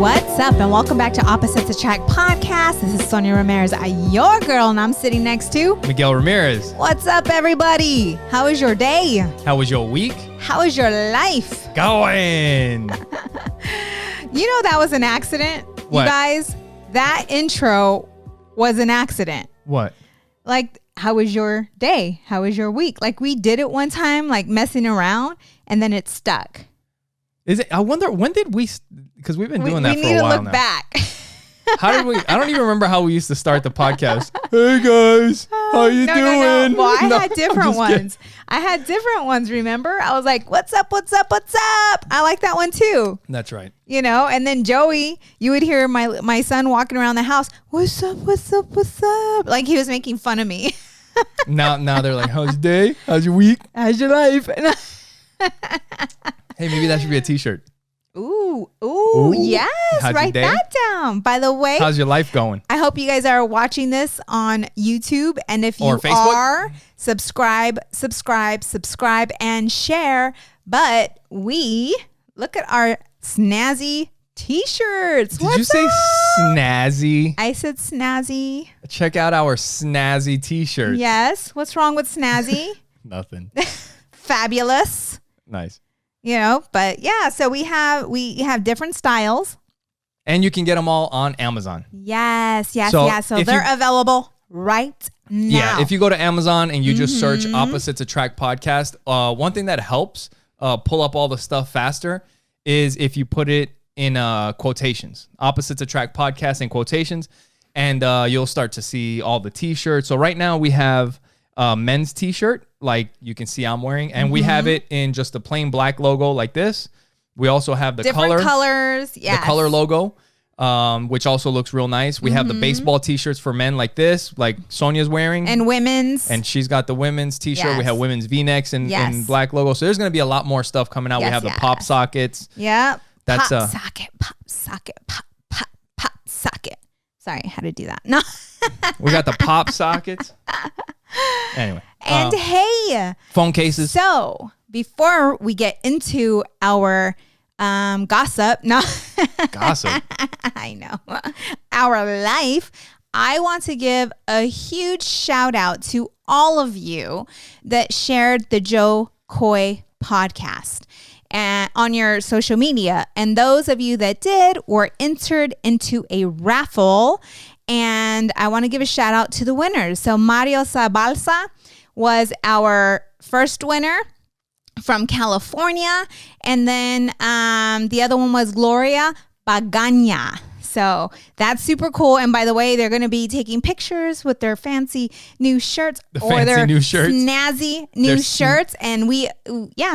What's up, and welcome back to Opposites Attract podcast. This is Sonja Ramirez, your girl, and I'm sitting next to Miguel Ramirez. What's up, everybody? How was your day? How was your week? How was your life? Going. You know that was an accident, What? you guys. That intro was an accident. What? Like, how was your day? How was your week? Like, we did it one time, like messing around, and then it stuck. Is it? I wonder when did we? Because we've been doing that for a while now. We need to look back. How did we? I don't even remember how we used to start the podcast. Hey guys, how you doing? No. Well, I No, had different I'm just kidding. ones. I had different ones. Remember? I was like, "What's up? What's up? What's up?" I like that one too. That's right. You know. And then Joey, you would hear my son walking around the house. What's up? What's up? What's up? Like he was making fun of me. Now they're like, how's your day? How's your week? How's your life? Hey, maybe that should be a T-shirt. Ooh, Ooh. yes. How's your Write day? that down. By the way, How's your life going? I hope you guys are watching this on YouTube. And if you Or Facebook? are, subscribe, and share. But look at our snazzy t-shirts. Did you say snazzy? I said snazzy. Check out our snazzy T-shirt. Yes. What's wrong with snazzy? Nothing. Fabulous. Nice. You know, but yeah, so we have different styles. And you can get them all on Amazon. Yes. So So they're available right now. Yeah, if you go to Amazon and you just search Opposites Attract podcast, one thing that helps pull up all the stuff faster is if you put it in quotations. Opposites Attract podcast in quotations, and you'll start to see all the T-shirts. So right now we have a men's T-shirt, like you can see I'm wearing, and we have it in just a plain black logo like this. We also have the different colors, the color logo, which also looks real nice. We have the baseball T-shirts for men like this, like Sonja's wearing. And women's. And she's got the women's T-shirt. Yes. We have women's V-necks and black logo. So there's going to be a lot more stuff coming out. We have the pop sockets. Yep. That's pop socket. Sorry, I had to do that. No. We got the pop sockets. Anyway. And hey. Phone cases. So before we get into our gossip. No. Gossip. I know. Our life. I want to give a huge shout out to all of you that shared the Joe Coy podcast and on your social media. And those of you that did were entered into a raffle. And I want to give a shout out to the winners. So Mario Sabalsa was our first winner from California. And then the other one was Gloria Bagana. So that's super cool. And by the way, they're going to be taking pictures with their fancy new shirts snazzy new shirts. And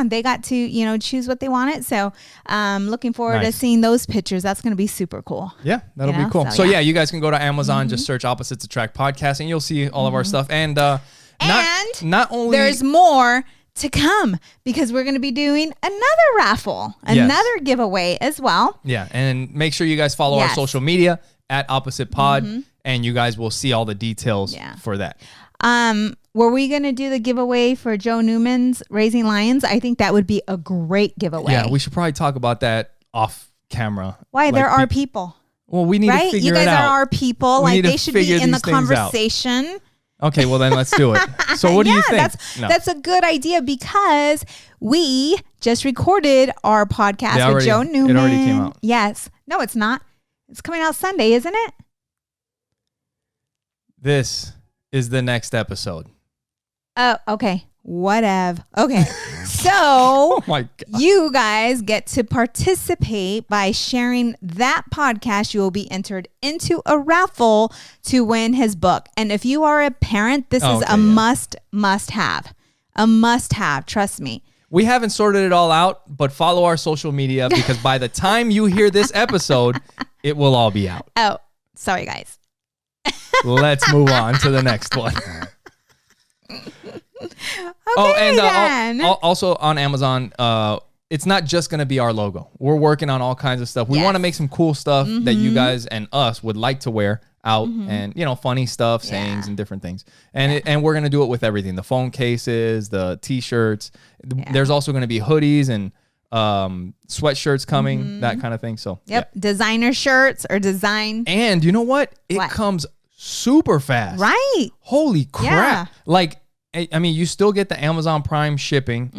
they got to, choose what they wanted. So looking forward to seeing those pictures. That's going to be super cool. Yeah, that'll be cool. So you guys can go to Amazon, just search Opposites Attract podcast, and you'll see all of our stuff. And not only there's more to come because we're going to be doing another raffle, another giveaway as well. Yeah, and make sure you guys follow our social media at Opposite Pod, and you guys will see all the details for that. Were we going to do the giveaway for Joe Newman's Raising Lions? I think that would be a great giveaway. Yeah, we should probably talk about that off camera. Why? There are people. Well, we need to figure it out. You guys are our people. Like they should be in the conversation. Okay, well then let's do it. So what do you think? That's a good idea because we just recorded our podcast with Joe Newman. It already came out. Yes. No, it's not. It's coming out Sunday, isn't it? This is the next episode. Oh, okay. Whatever. Okay. So oh my God. You guys get to participate by sharing that podcast. You will be entered into a raffle to win his book. And if you are a parent, this is a must have. A must have. Trust me. We haven't sorted it all out, but follow our social media because by the time you hear this episode, it will all be out. Oh, sorry, guys. Let's move on to the next one. Also on Amazon, it's not just going to be our logo. We're working on all kinds of stuff. We want to make some cool stuff that you guys and us would like to wear out and, funny stuff, sayings and different things. And we're going to do it with everything. The phone cases, the T-shirts. There's also going to be hoodies and sweatshirts coming, that kind of thing. So yep, designer shirts or design. And you know what? It comes super fast. Right. Holy crap. Yeah. Like, I mean, you still get the Amazon Prime shipping.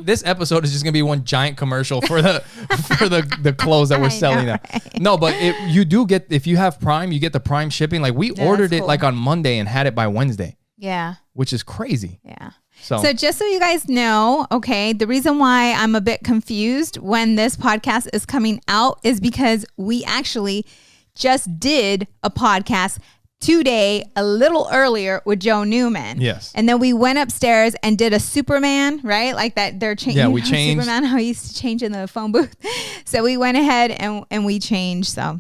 This episode is just gonna be one giant commercial for the clothes that we're selling now. Right? No, but you do get, if you have Prime, you get the Prime shipping. Like we ordered it like on Monday and had it by Wednesday. Yeah. Which is crazy. Yeah. So just so you guys know, okay, the reason why I'm a bit confused when this podcast is coming out is because we actually just did a podcast today, a little earlier, with Joe Newman. Yes. And then we went upstairs and did a Superman, right? Like that they're changing. Yeah, we changed. Superman, how he used to change in the phone booth. So we went ahead and we changed. So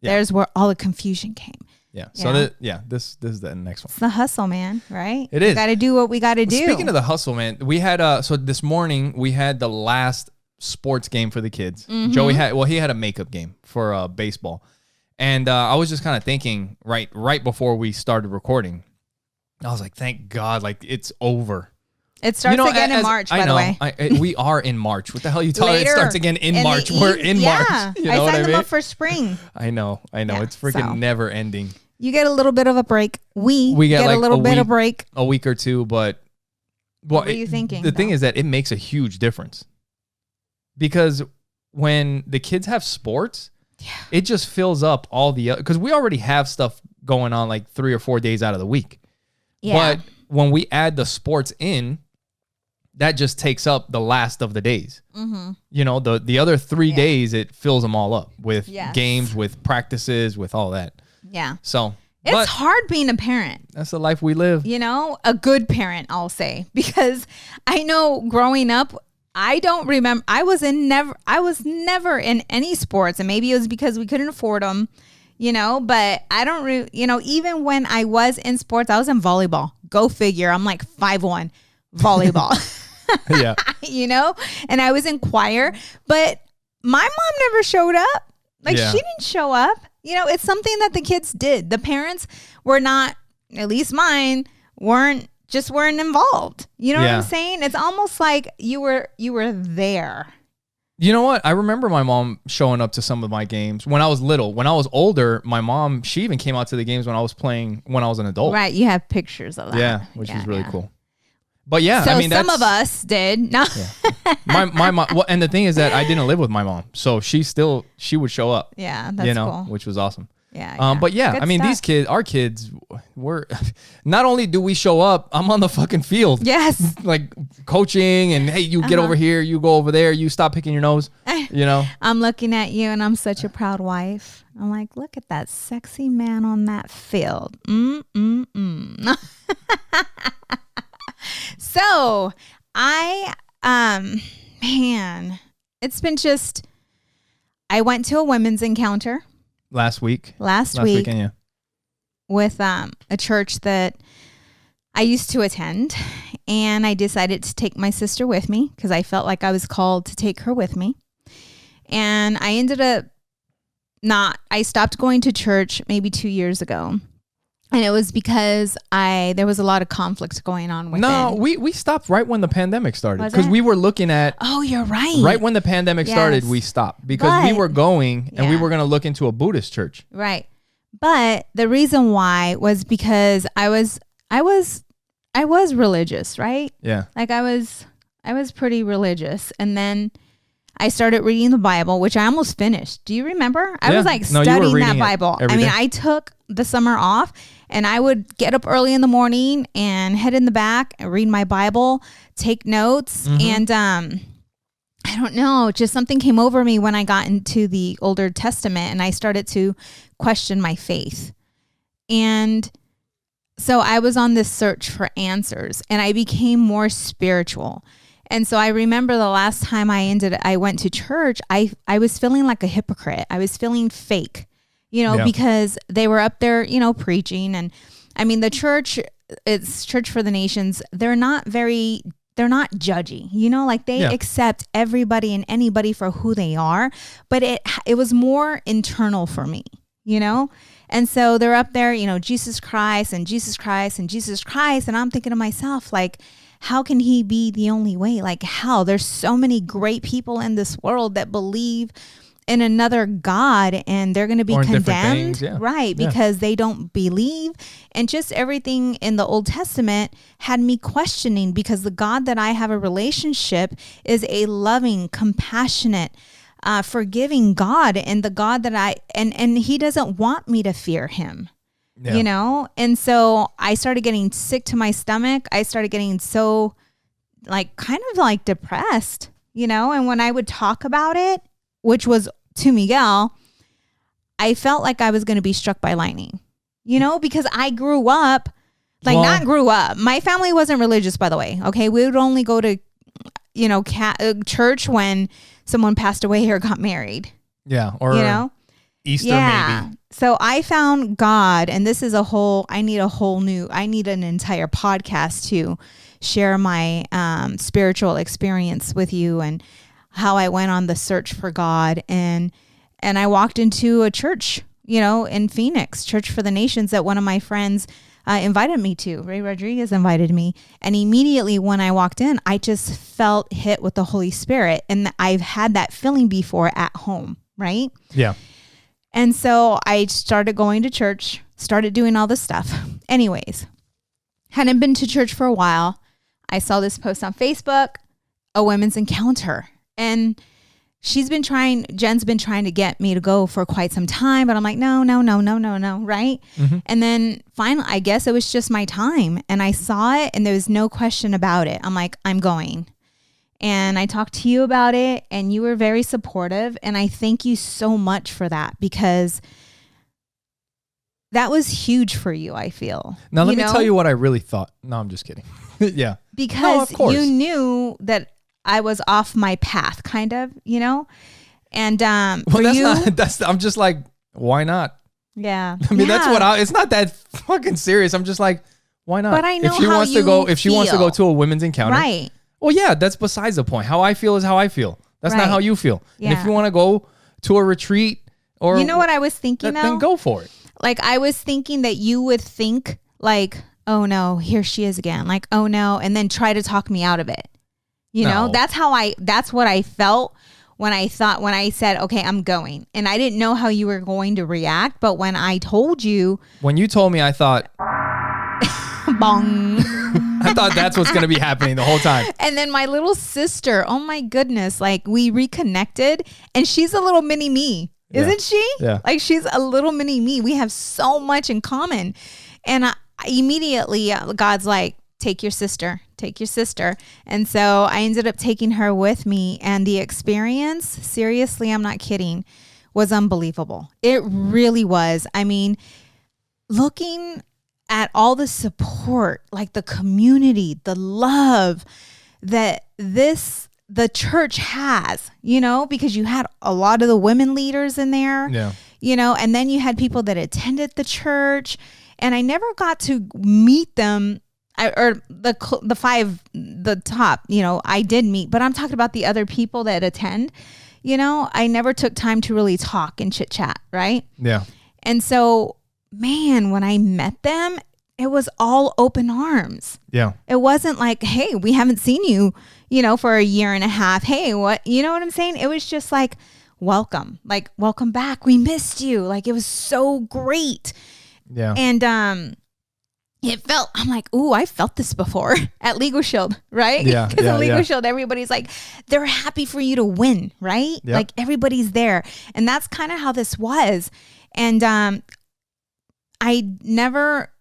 there's where all the confusion came. Yeah. So this is the next one. It's the hustle, man, right? It is. We got to do what we got to do. Speaking of the hustle, man, we had so this morning we had the last sports game for the kids. Joey he had a makeup game for baseball. And I was just kind of thinking right before we started recording, I was like, thank God, like it's over. It starts again in March, by the way. We are in March. What the hell are you talking about? It starts again in March. We're in March. You know I signed them up for spring. I know. Yeah, it's freaking never ending. You get a little bit of a break. We get like a little bit of break. A week or two, but what are you thinking? The thing is that it makes a huge difference. Because when the kids have sports, it just fills up all the other, because we already have stuff going on like 3 or 4 days out of the week. Yeah. But when we add the sports in, that just takes up the last of the days. You know, the other 3 days, it fills them all up with games, with practices, with all that. Yeah. So it's hard being a parent. That's the life we live. You know, a good parent, I'll say, because I know growing up, I don't remember. I was never in any sports, and maybe it was because we couldn't afford them, you know. But I don't, even when I was in sports, I was in volleyball. Go figure. I'm like 5'1", volleyball. Yeah. You know, and I was in choir, but my mom never showed up. Like she didn't show up. You know, it's something that the kids did. The parents were not, at least mine, weren't involved. You know what I'm saying? It's almost like you were there. You know what? I remember my mom showing up to some of my games when I was little. When I was older, my mom, she even came out to the games when I was playing, when I was an adult. Right. You have pictures of that. Yeah, which is really cool. But yeah, so I mean, some of us did. No. My mom. Well, and the thing is that I didn't live with my mom, so she would show up. Yeah, that's cool. Which was awesome. Yeah. But yeah, I mean, our kids, we're not only do we show up, I'm on the fucking field. Yes. Like coaching and hey, you get over here, you go over there, you stop picking your nose. You know. I'm looking at you, and I'm such a proud wife. I'm like, look at that sexy man on that field. So man, it's been just, I went to a women's encounter last weekend, with a church that I used to attend, and I decided to take my sister with me because I felt like I was called to take her with me. And I ended up I stopped going to church maybe 2 years ago. And it was because there was a lot of conflict going on with it. No, we stopped right when the pandemic started. Because we were looking at... Oh, you're right. Right when the pandemic started, we stopped. Because we were going and we were going to look into a Buddhist church. Right. But the reason why was because I was religious, right? Yeah. Like I was pretty religious. And then I started reading the Bible, which I almost finished. Do you remember? I was like studying that Bible. I mean, I took the summer off, and I would get up early in the morning and head in the back and read my Bible, take notes. And I don't know, just something came over me when I got into the Older Testament, and I started to question my faith. And so I was on this search for answers, and I became more spiritual. And so I remember the last time I went to church, I was feeling like a hypocrite. I was feeling fake, because they were up there, preaching. And I mean, the church, it's Church for the Nations. They're not judgy, like they accept everybody and anybody for who they are. But it was more internal for me, And so they're up there, Jesus Christ and Jesus Christ and Jesus Christ. And I'm thinking to myself, like, how can he be the only way? Like, how? There's so many great people in this world that believe in another God, and they're going to be condemned, right? Because they don't believe. And just everything in the Old Testament had me questioning, because the God that I have a relationship is a loving, compassionate, forgiving God, and the God that and he doesn't want me to fear him, you know? And so I started getting sick to my stomach. I started getting so like kind of like depressed, you know? And when I would talk about it, which was to Miguel, I felt like I was going to be struck by lightning, you know, because I grew up, like not grew up. My family wasn't religious, by the way. Okay. We would only go to, you know, church when someone passed away or got married. Yeah. Or, you know, Easter maybe. So I found God, and this is I need an entire podcast to share my spiritual experience with you, and how I went on the search for God. And I walked into a church, you know, in Phoenix, Church for the Nations, that one of my friends invited me to. Ray Rodriguez invited me. And immediately when I walked in, I just felt hit with the Holy Spirit. And I've had that feeling before at home, right? Yeah. And so I started going to church, started doing all this stuff. Anyways, hadn't been to church for a while. I saw this post on Facebook, a women's encounter. And Jen's been trying to get me to go for quite some time, but I'm like, no, right? Mm-hmm. And then finally, I guess it was just my time. And I saw it, and there was no question about it. I'm like, I'm going. And I talked to you about it, and you were very supportive. And I thank you so much for that, because that was huge for you, I feel. Now, let me tell you what I really thought. No, I'm just kidding. Yeah. Because you knew that I was off my path, kind of, you know? And I'm just like, why not? Yeah. I mean, it's not that fucking serious. I'm just like, why not? But I know if she wants to go to a women's encounter. Right. Well, yeah, that's besides the point. How I feel is how I feel. That's not how you feel. Yeah. And if you want to go to a retreat or... You know what I was thinking, though? Then go for it. Like, I was thinking that you would think, like, oh, no, here she is again. Like, oh, no. And then try to talk me out of it. You know, that's what I felt when I said, okay, I'm going. And I didn't know how you were going to react. But when I told you. When you told me, I thought. Bong. I thought that's what's going to be happening the whole time. And then my little sister, oh my goodness, like we reconnected, and she's a little mini me, isn't she? Yeah. Like she's a little mini me. We have so much in common. And immediately God's like, take your sister. And so I ended up taking her with me, and the experience, seriously, I'm not kidding, was unbelievable. It really was. I mean, looking at all the support, like the community, the love that the church has, you know, because you had a lot of the women leaders in there, you know, and then you had people that attended the church, and I never got to meet them. Or the top, you know, I did meet, but I'm talking about the other people that attend, you know, I never took time to really talk and chit chat. Right. Yeah. And so, man, when I met them, it was all open arms. Yeah. It wasn't like, hey, we haven't seen you, you know, for a year and a half. Hey, what, you know what I'm saying? It was just like, welcome back. We missed you. Like, it was so great. Yeah. And, I'm like, ooh, I felt this before at Legal Shield, right? Yeah. Because at Legal Shield, everybody's like, they're happy for you to win, right? Yep. Like everybody's there. And that's kind of how this was. And I never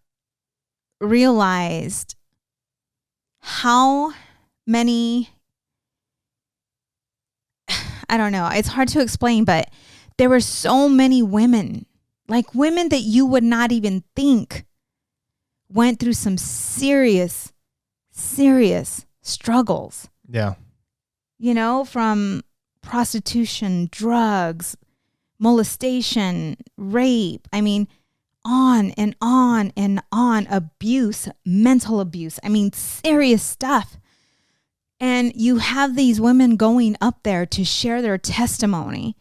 realized how many, I don't know, it's hard to explain, but there were so many women, like women that you would not even think went through some serious struggles. Yeah. You know, from prostitution, drugs, molestation, rape. I mean, on and on and on. Abuse, mental abuse. I mean, serious stuff. And you have these women going up there to share their testimony.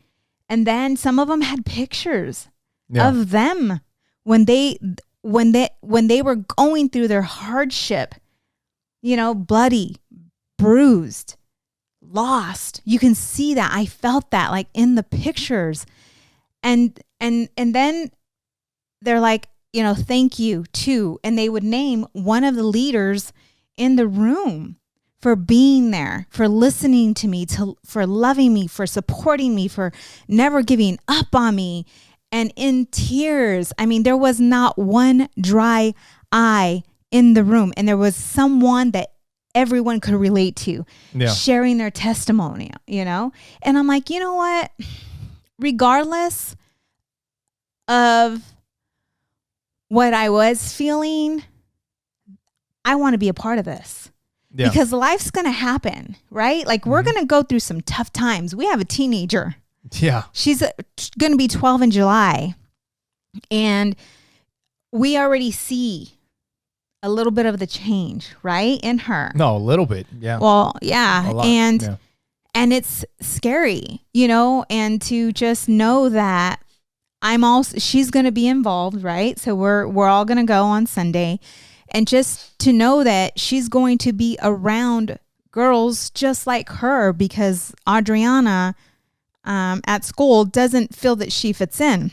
And then some of them had pictures of them when they were going through their hardship, bloody, bruised, lost. You can see that. I felt that like in the pictures. And then they're like, thank you too. And they would name one of the leaders in the room for being there, for listening to me, for loving me, for supporting me, for never giving up on me. And in tears, I mean, there was not one dry eye in the room. And there was someone that everyone could relate to, sharing their testimony, And I'm like, you know what? Regardless of what I was feeling, I want to be a part of this. Yeah. Because life's going to happen, right? Like we're going to go through some tough times. We have a teenager. Yeah. She's going to be 12 in July. And we already see a little bit of the change, right? In her. No, a little bit. Yeah. Well, yeah. And it's scary, and to just know that she's going to be involved, right? So we're all going to go on Sunday. And just to know that she's going to be around girls just like her, because Adriana at school doesn't feel that she fits in,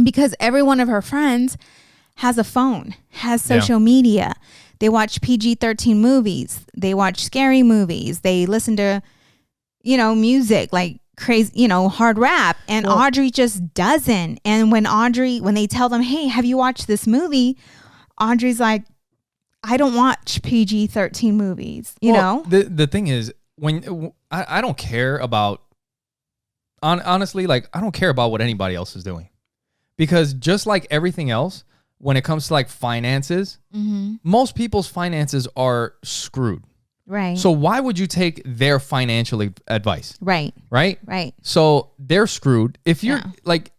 because every one of her friends has a phone, has social media. They watch PG-13 movies. They watch scary movies. They listen to, music like crazy, hard rap. And Audrey just doesn't. And when they tell them, hey, have you watched this movie? Audrey's like, I don't watch PG-13 movies, you know? The thing is, when I don't care about, honestly, like I don't care about what anybody else is doing, because just like everything else, when it comes to like finances, most people's finances are screwed. Right. So why would you take their financial advice? Right. Right? Right. So they're screwed. If you're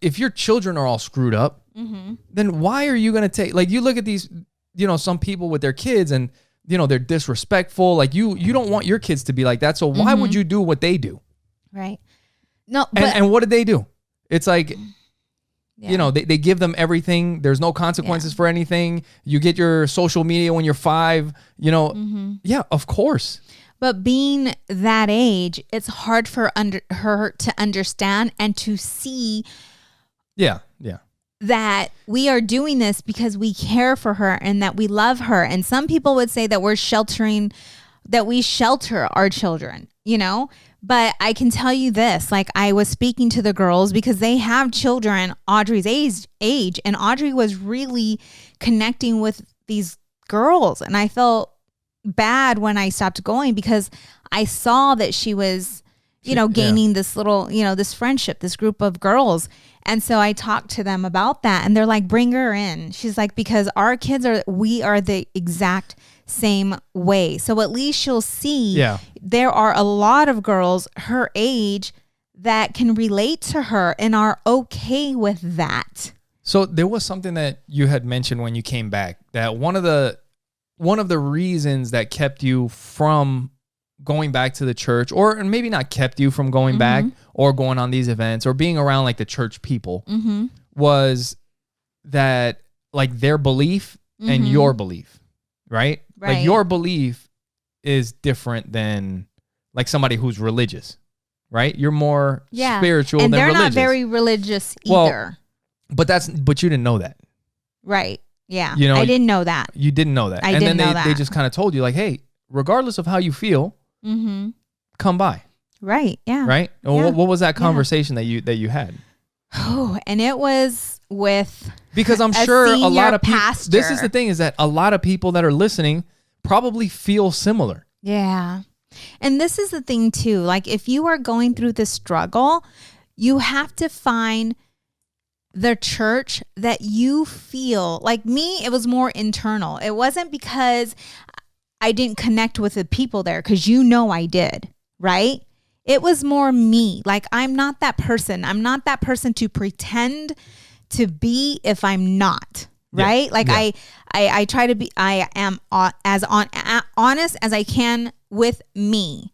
if your children are all screwed up, then why are you going to take, like, you look at these, some people with their kids and, they're disrespectful. Like you don't want your kids to be like that. So why would you do what they do? Right. No. But, and what did they do? It's like, they give them everything. There's no consequences for anything. You get your social media when you're 5, Yeah, of course. But being that age, it's hard for her to understand and to see. Yeah. That we are doing this because we care for her and that we love her. And some people would say that we shelter our children, But I can tell you this, like I was speaking to the girls because they have children Audrey's age, and Audrey was really connecting with these girls. And I felt bad when I stopped going, because I saw that she was, gaining this little, this friendship, this group of girls. And so I talked to them about that, and they're like, bring her in. She's like, because our kids we are the exact same way. So at least she'll see there are a lot of girls her age that can relate to her and are okay with that. So there was something that you had mentioned when you came back, that one of the reasons that kept you from going back to the church, or maybe not kept you from going back or going on these events or being around like the church people, was that like their belief and your belief, right? Like your belief is different than like somebody who's religious, right? You're more spiritual and than religious. And they're not very religious either. Well, but you didn't know that. Right. Yeah. I didn't know that. You didn't know that. And then they just kind of told you like, hey, regardless of how you feel, come by. Right. Yeah. Right. Yeah. What was that conversation that you had? Oh, and it was with, because I'm sure a lot of people, pastor. This is the thing, is that a lot of people that are listening probably feel similar. Yeah. And this is the thing too, like if you are going through this struggle, you have to find the church that you feel, like me, it was more internal. It wasn't because I didn't connect with the people there, because I did, right? It was more me. Like I'm not that person. I'm not that person to pretend to be if I'm not, right? Like I try to be, I am as honest as I can with me,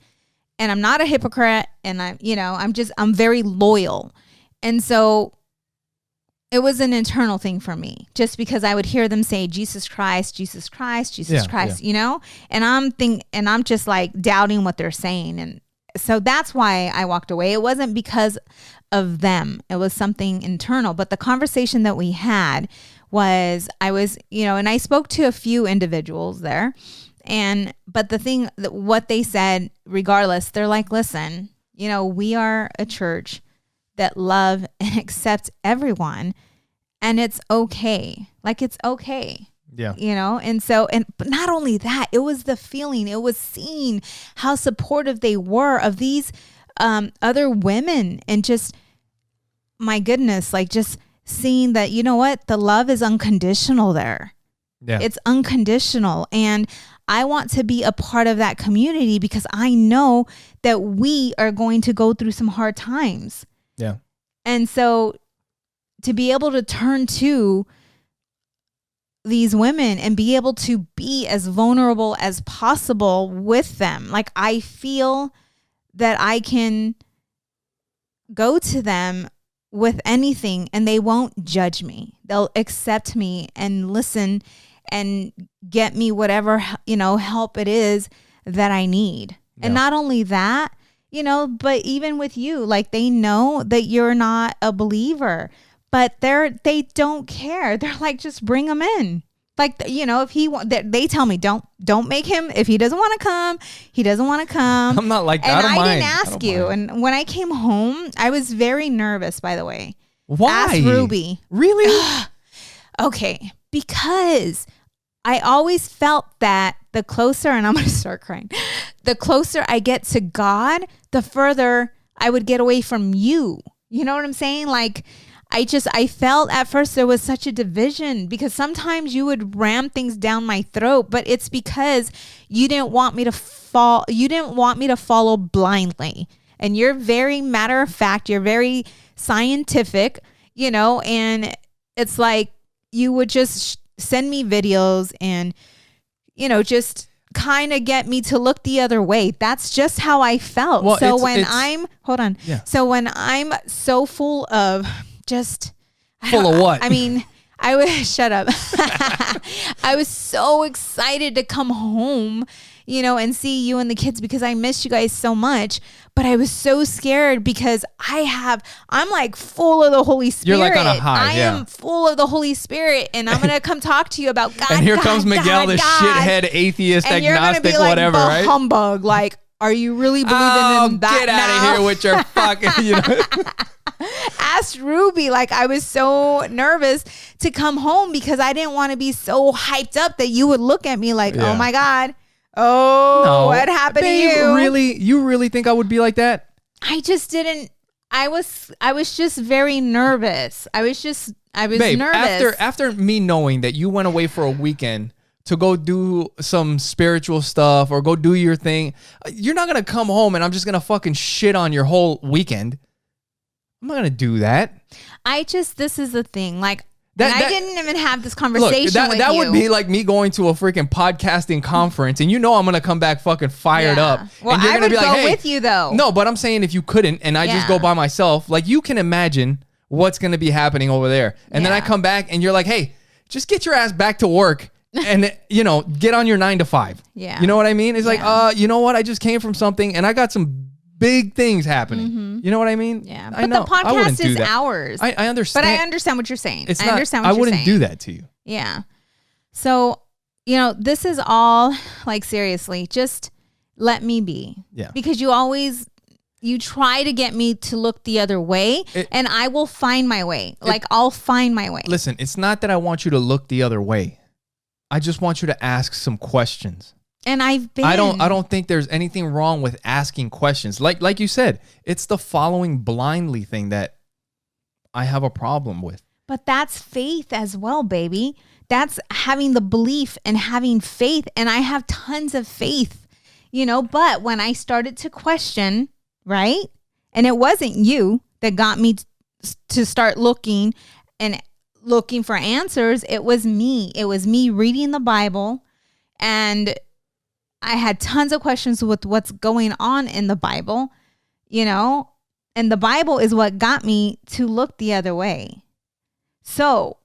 and I'm not a hypocrite, and I'm very loyal. And so it was an internal thing for me, just because I would hear them say Jesus Christ, Jesus Christ, Jesus Christ, you know, and I'm just like doubting what they're saying. And so that's why I walked away. It wasn't because of them. It was something internal. But the conversation that we had was, I was, you know, and I spoke to a few individuals there. But the thing that what they said, regardless, they're like, listen, you know, we are a church that love and accept everyone, and it's okay. Like, it's okay. Yeah. You know, but not only that, it was the feeling, it was seeing how supportive they were of these other women, and just, my goodness, like, just seeing that, you know what, the love is unconditional there. Yeah. It's unconditional. And I want to be a part of that community, because I know that we are going to go through some hard times. Yeah. And so to be able to turn to these women and be able to be as vulnerable as possible with them, like, I feel that I can go to them with anything and they won't judge me. They'll accept me and listen and get me whatever, you know, help it is that I need. Yeah. And not only that, you know, but even with you, like, they know that you're not a believer, but they don't care. They're like, just bring him in. Like, you know, if they tell me, don't make him, if he doesn't want to come, he doesn't want to come. I'm not like that. And I didn't ask you. And when I came home, I was very nervous, by the way. Why? Ask Ruby. Really? Okay. Because I always felt that the closer, and I'm going to start crying, the closer I get to God, the further I would get away from you. You know what I'm saying? Like, I felt at first there was such a division, because sometimes you would ram things down my throat, but it's because you didn't want me to follow blindly. And you're very matter of fact, you're very scientific, you know, and it's like you would just send me videos and, you know, just kind of get me to look the other way. That's just how I felt. Well, so when I'm so full of just full of what? I mean, I was shut up. I was so excited to come home, you know, and see you and the kids, because I missed you guys so much. But I was so scared because I'm like full of the Holy Spirit. You're like on a high. I am full of the Holy Spirit, and I'm gonna come talk to you about God. And here comes Miguel, this shithead, atheist, and agnostic, you're gonna be whatever, like, right? Humbug. Like, are you really believing in that? Get out of here with your fucking, you know. Asked Ruby, like, I was so nervous to come home because I didn't want to be so hyped up that you would look at me like, oh my God. Oh, no, what happened to you? Really? You really think I would be like that? I just didn't. I was just very nervous. I was nervous. After me knowing that you went away for a weekend to go do some spiritual stuff or go do your thing, you're not going to come home and I'm just going to fucking shit on your whole weekend. I'm not going to do that. This is the thing. Like, I didn't even have this conversation with you. That would be like me going to a freaking podcasting conference, and you know I'm going to come back fucking fired up. Well, and you're I gonna would be like, go with you, though. No, but I'm saying if you couldn't, and I just go by myself, like, you can imagine what's going to be happening over there. And then I come back, and you're like, hey, just get your ass back to work and, you know, get on your 9 to 5. Yeah. You know what I mean? It's like, you know what? I just came from something, and I got some big things happening. Mm-hmm. You know what I mean? Yeah. But the podcast is ours. I understand. But I understand what you're saying. I wouldn't do that to you. Yeah. So, you know, this is all, like, seriously, just let me be. Yeah. Because you try to get me to look the other way, and I will find my way. I'll find my way. Listen, it's not that I want you to look the other way. I just want you to ask some questions. And I don't think there's anything wrong with asking questions. Like you said, it's the following blindly thing that I have a problem with. But that's faith as well, baby. That's having the belief and having faith. And I have tons of faith, you know, but when I started to question, right? And it wasn't you that got me to start looking for answers. It was me. It was me reading the Bible, and I had tons of questions with what's going on in the Bible, you know, and the Bible is what got me to look the other way. So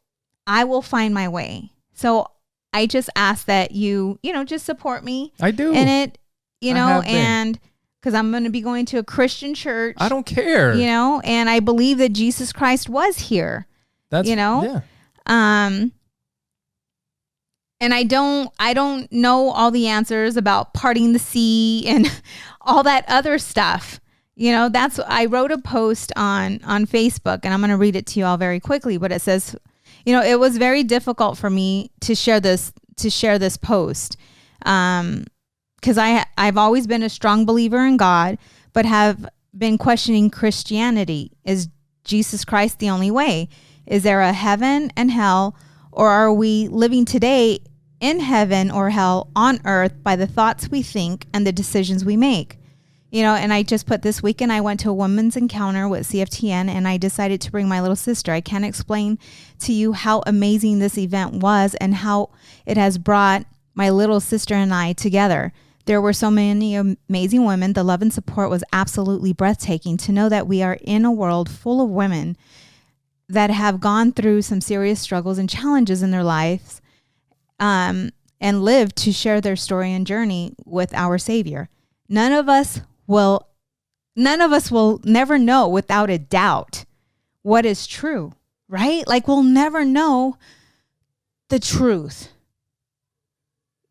I will find my way. So I just ask that you just support me. I do. In it, and because I'm going to be going to a Christian church. I don't care. And I believe that Jesus Christ was here. That's, yeah. And I don't know all the answers about parting the sea and all that other stuff. I wrote a post on Facebook, and I'm going to read it to you all very quickly, but it says, it was very difficult for me to share this post. Because I've always been a strong believer in God, but have been questioning Christianity. Is Jesus Christ the only way? Is there a heaven and hell? Or are we living today in heaven or hell on earth by the thoughts we think and the decisions we make? And I just put this weekend, I went to a women's encounter with CFTN, and I decided to bring my little sister. I can't explain to you how amazing this event was and how it has brought my little sister and I together. There were so many amazing women. The love and support was absolutely breathtaking to know that we are in a world full of women that have gone through some serious struggles and challenges in their lives, and lived to share their story and journey with our Savior. None of us will never know without a doubt what is true, right? Like, we'll never know the truth.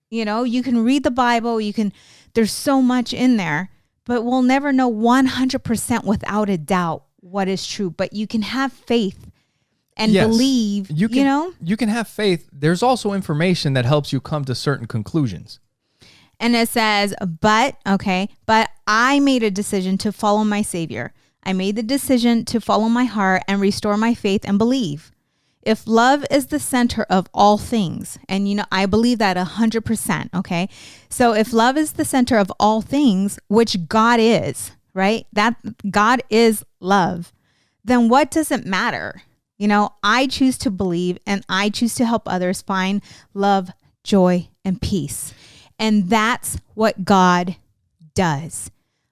You can read the Bible, there's so much in there, but we'll never know 100% without a doubt what is true. But you can have faith and believe, you can have faith. There's also information that helps you come to certain conclusions. And it says, but I made a decision to follow my Savior. I made the decision to follow my heart and restore my faith and believe. If love is the center of all things, and I believe that 100%, okay? So if love is the center of all things, which God is, right? That God is love, then what does it matter? I choose to believe, and I choose to help others find love, joy, and peace. And that's what God does.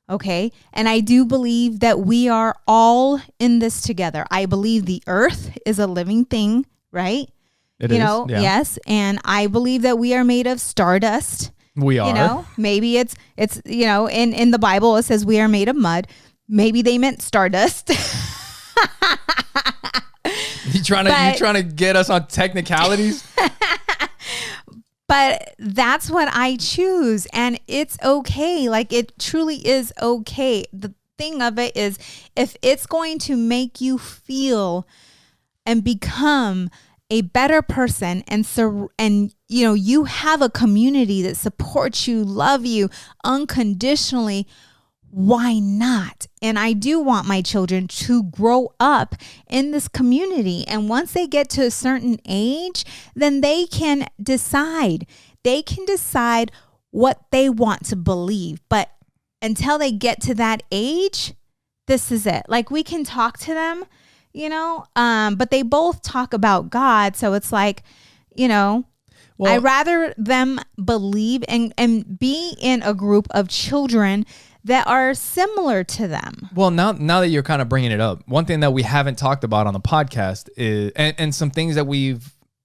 Okay. And I do believe that we are all in this together. I believe the earth is a living thing, right? It is. Yeah. Yes. And I believe that we are made of stardust. We are. Maybe it's in the Bible, it says we are made of mud. Maybe they meant stardust. You trying to get us on technicalities? But that's what I choose, and it's okay. Like, it truly is okay. The thing of it is, if it's going to make you feel and become a better person, and you have a community that supports you, love you unconditionally, why not? And I do want my children to grow up in this community. And once they get to a certain age, then they can decide. They can decide what they want to believe. But until they get to that age, this is it. Like, we can talk to them, but they both talk about God. So it's like, I'd rather them believe and be in a group of children that are similar to them. Well, now that you're kind of bringing it up, one thing that we haven't talked about on the podcast is, and some things that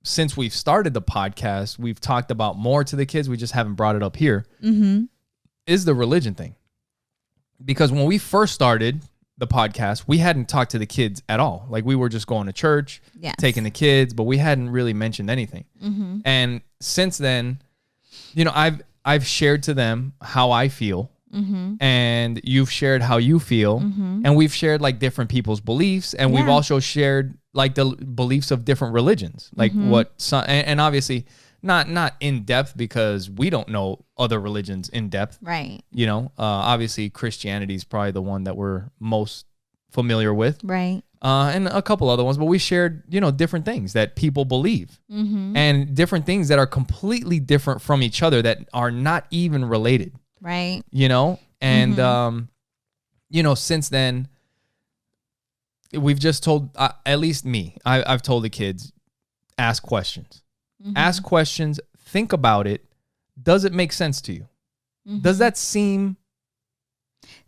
since we've started the podcast, we've talked about more to the kids, we just haven't brought it up here, is the religion thing. Because when we first started the podcast, we hadn't talked to the kids at all. Like, we were just going to church, taking the kids, but we hadn't really mentioned anything. And since then, I've shared to them how I feel. And you've shared how you feel, and we've shared like different people's beliefs, and we've also shared like the beliefs of different religions, like and obviously not in depth, because we don't know other religions in depth, right? Obviously Christianity is probably the one that we're most familiar with, right? And a couple other ones, but we shared different things that people believe, and different things that are completely different from each other, that are not even related. Right. And, since then, we've just told, at least me, I've told the kids, ask questions. Ask questions, think about it. Does it make sense to you? Does that seem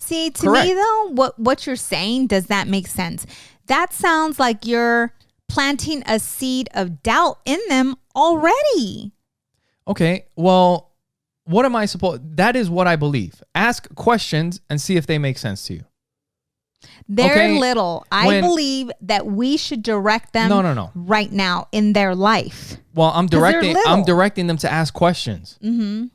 correct? Me though, what you're saying, does that make sense? That sounds like you're planting a seed of doubt in them already. Okay, well, what am I supposed? That is what I believe. Ask questions and see if they make sense to you. They're little. I believe that we should direct them right now in their life. Well, I'm directing them to ask questions. Mm-hmm.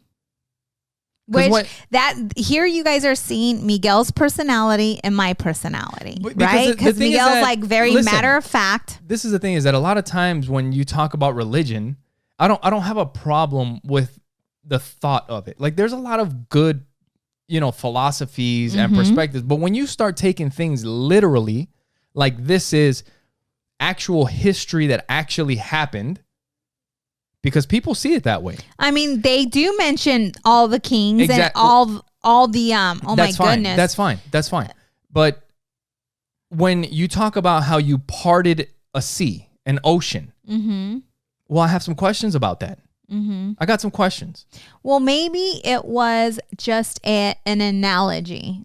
Here you guys are seeing Miguel's personality and my personality, right? Because Miguel's like very matter of fact. This is the thing, is that a lot of times when you talk about religion, I don't have a problem with the thought of it. Like, there's a lot of good, philosophies and perspectives, but when you start taking things literally, like this is actual history that actually happened, because people see it that way. I mean, they do mention all the kings and all the my goodness. That's fine. But when you talk about how you parted a sea, an ocean, well, I have some questions about that. I got some questions. Well, maybe it was just an analogy.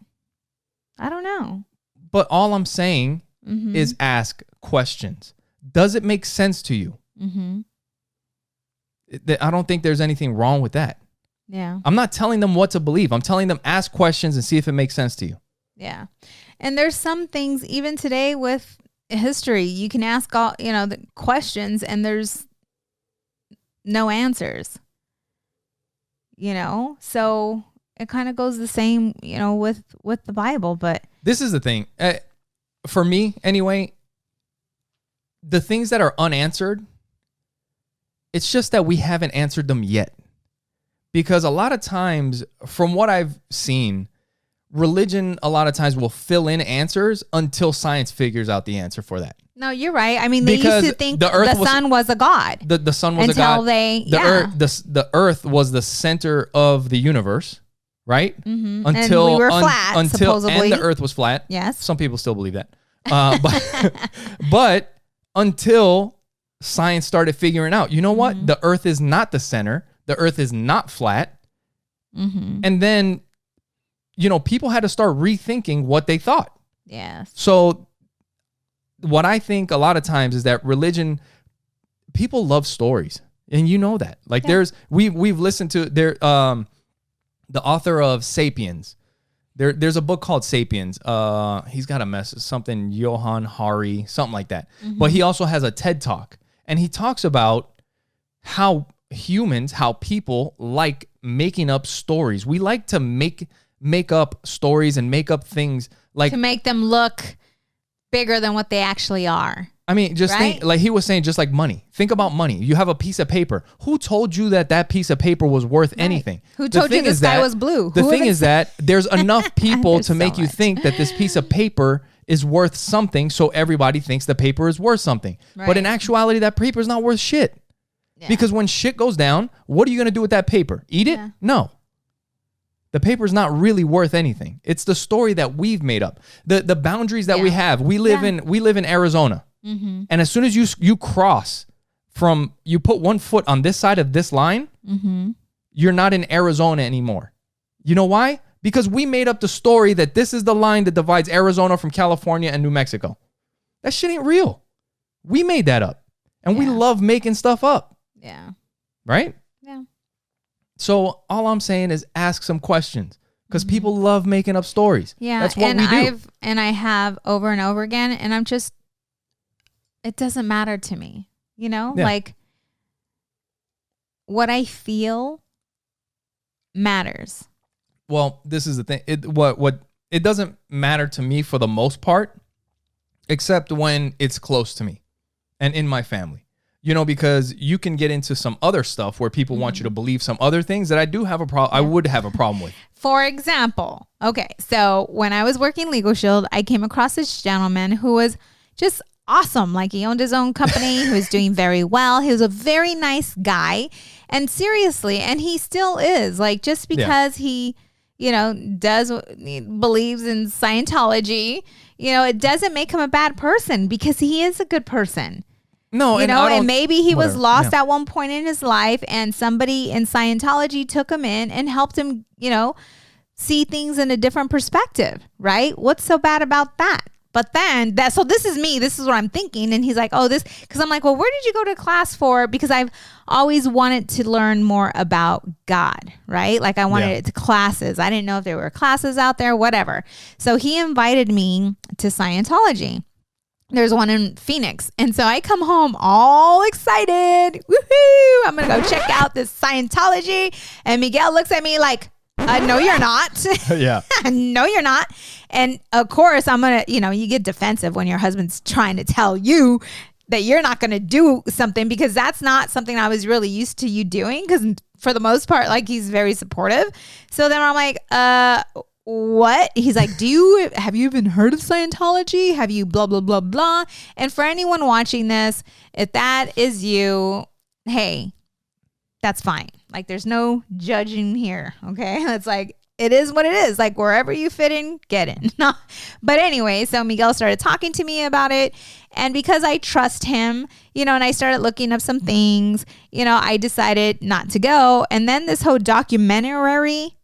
I don't know. But all I'm saying is ask questions. Does it make sense to you? I don't think there's anything wrong with that. Yeah. I'm not telling them what to believe. I'm telling them ask questions and see if it makes sense to you. Yeah. And there's some things even today with history, you can ask all, the questions and there's no answers. So it kind of goes the same, with the Bible, but this is the thing. For me anyway, the things that are unanswered, it's just that we haven't answered them yet. Because a lot of times, from what I've seen, religion a lot of times will fill in answers until science figures out the answer for that. No, you're right. I mean, they used to think the sun was a god. The sun was a god. The earth was the center of the universe, right? Until and we were flat, supposedly. And the earth was flat. Yes. Some people still believe that. But until science started figuring out, you know what? The earth is not the center. The earth is not flat. And then, people had to start rethinking what they thought. Yes. So what I think a lot of times is that religion, people love stories. And you know that. Like we've listened to the author of Sapiens. There's a book called Sapiens. He's got a message, something Johann Hari, something like that. But he also has a TED Talk. And he talks about how people like making up stories. We like to make up stories and make up things like to make them look bigger than what they actually are. I mean, just think, like he was saying, just like money. Think about money. You have a piece of paper. Who told you that piece of paper was worth anything? Who told you the sky was blue? The thing is that there's enough people to make you think that this piece of paper is worth something, so everybody thinks the paper is worth something. Right. But in actuality, that paper is not worth shit. Yeah. Because when shit goes down, what are you going to do with that paper? Eat it? Yeah. No. The paper is not really worth anything. It's the story that we've made up. The boundaries that we have. We live in Arizona. And as soon as you cross from, you put one foot on this side of this line, you're not in Arizona anymore. You know why? Because we made up the story that this is the line that divides Arizona from California and New Mexico. That shit ain't real. We made that up. And we love making stuff up. Yeah. Right? Yeah. So all I'm saying is ask some questions. Because people love making up stories. Yeah. That's what we do. I have over and over again. And I'm just, it doesn't matter to me. Like what I feel matters. Well, this is the thing. It doesn't matter to me for the most part, except when it's close to me and in my family. Because you can get into some other stuff where people want you to believe some other things that I do have a problem. I would have a problem with. For example, okay, so when I was working Legal Shield, I came across this gentleman who was just awesome. Like, he owned his own company. He was doing very well. He was a very nice guy. And seriously, and he still is. Like, just because he believes in Scientology, it doesn't make him a bad person, because he is a good person. No, and maybe he was lost at one point in his life, and somebody in Scientology took him in and helped him, see things in a different perspective, right? What's so bad about that? But then so this is me. This is what I'm thinking. And he's like, oh, this, because I'm like, well, where did you go to class for? Because I've always wanted to learn more about God, right? Like I wanted it to classes. I didn't know if there were classes out there, whatever. So he invited me to Scientology. There's one in Phoenix. And so I come home all excited. Woohoo! I'm going to go check out this Scientology. And Miguel looks at me like, no, you're not. Yeah. No, you're not. And of course, I'm going to, you get defensive when your husband's trying to tell you that you're not going to do something, because that's not something I was really used to you doing. Because for the most part, like, he's very supportive. So then I'm like, what? He's like, have you even heard of Scientology? Have you blah, blah, blah, blah. And for anyone watching this, if that is you, hey, that's fine. Like, there's no judging here. Okay. It's like, it is what it is. Like, wherever you fit in, get in. But anyway, so Miguel started talking to me about it. And because I trust him, and I started looking up some things, I decided not to go. And then this whole documentary